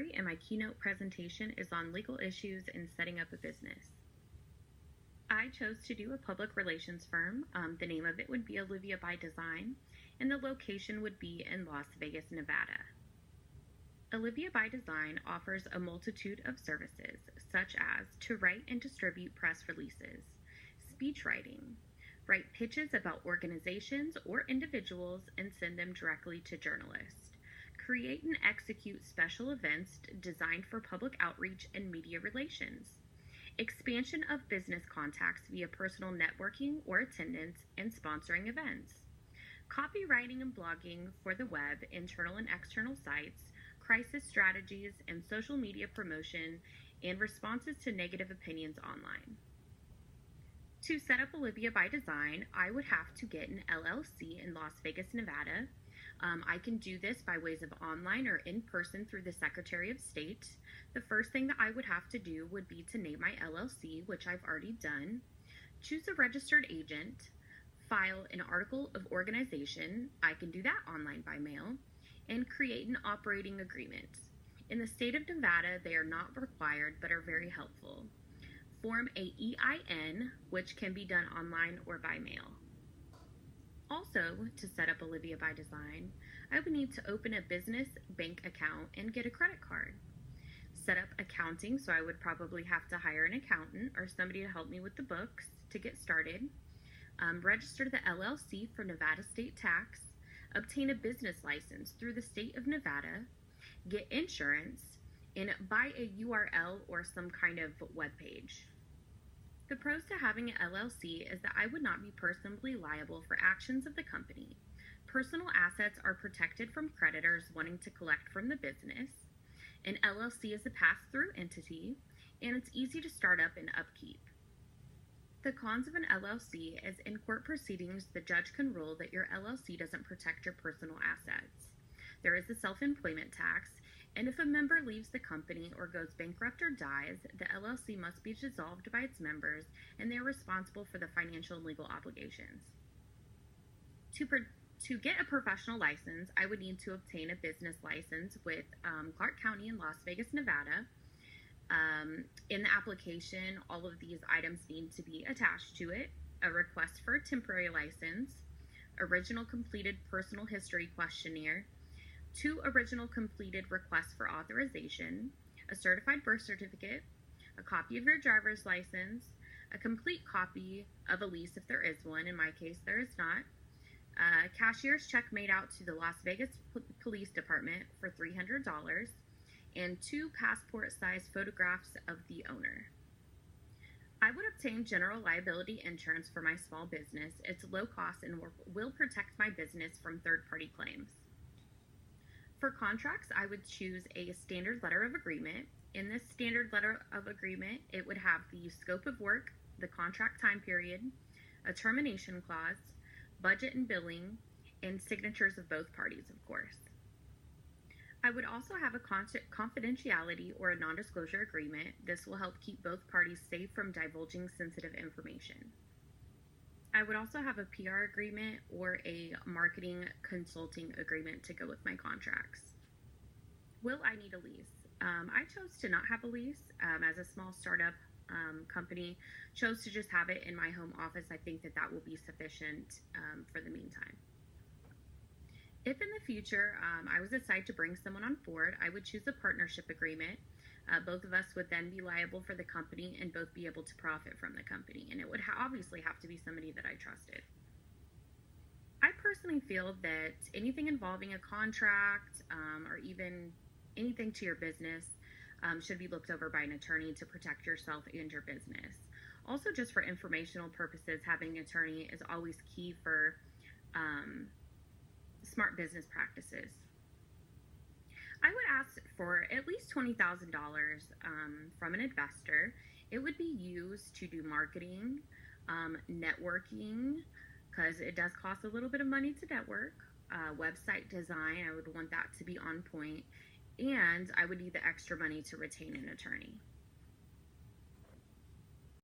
story, and my keynote presentation is on legal issues in setting up a business. I chose to do a public relations firm. The name of it would be Olivia by Design, and the location would be in Las Vegas, Nevada. Olivia by Design offers a multitude of services, such as to write and distribute press releases, speech writing, write pitches about organizations or individuals and send them directly to journalists, create and execute special events designed for public outreach and media relations, expansion of business contacts via personal networking or attendance and sponsoring events, copywriting and blogging for the web, internal and external sites, crisis strategies and social media promotion, and responses to negative opinions online. To set up Olivia by Design, I would have to get an LLC in Las Vegas, Nevada. I can do this by ways of online or in person through the Secretary of State. The first thing that I would have to do would be to name my LLC, which I've already done, choose a registered agent, file an article of organization. I can do that online by mail, and create an operating agreement. In the state of Nevada, they are not required but are very helpful. Form a EIN, which can be done online or by mail. Also, to set up Olivia by Design, I would need to open a business bank account and get a credit card. Set up accounting, so I would probably have to hire an accountant or somebody to help me with the books to get started. Register the LLC for Nevada state tax, obtain a business license through the state of Nevada, get insurance, and buy a URL or some kind of web page. The pros to having an LLC is that I would not be personally liable for actions of the company. Personal assets are protected from creditors wanting to collect from the business. An LLC is a pass-through entity, and it's easy to start up and upkeep. The cons of an LLC is in court proceedings, the judge can rule that your LLC doesn't protect your personal assets. There is a self-employment tax, and if a member leaves the company or goes bankrupt or dies, the LLC must be dissolved by its members, and they are responsible for the financial and legal obligations. To get a professional license, I would need to obtain a business license with Clark County in Las Vegas, Nevada. In the application, all of these items need to be attached to it: a request for a temporary license, original completed personal history questionnaire, 2 original completed requests for authorization, a certified birth certificate, a copy of your driver's license, a complete copy of a lease if there is one. In my case, there is not. A cashier's check made out to the Las Vegas Police Department for $300, and 2 passport-sized photographs of the owner. I would obtain general liability insurance for my small business. It's low cost and will protect my business from third-party claims. For contracts, I would choose a standard letter of agreement. In this standard letter of agreement, it would have the scope of work, the contract time period, a termination clause, budget and billing, and signatures of both parties, of course. I would also have a confidentiality or a non-disclosure agreement. This will help keep both parties safe from divulging sensitive information. I would also have a PR agreement or a marketing consulting agreement to go with my contracts. Will I need a lease? I chose to not have a lease. As a small startup company, chose to just have it in my home office. I think that will be sufficient for the meantime. If in the future I was decided to bring someone on board, I would choose a partnership agreement. Both of us would then be liable for the company and both be able to profit from the company. And it would obviously have to be somebody that I trusted. I personally feel that anything involving a contract or even anything to your business should be looked over by an attorney to protect yourself and your business. Also, just for informational purposes, having an attorney is always key for smart business practices. I would ask for at least $20,000 from an investor. It would be used to do marketing, networking, because it does cost a little bit of money to network, website design. I would want that to be on point, and I would need the extra money to retain an attorney.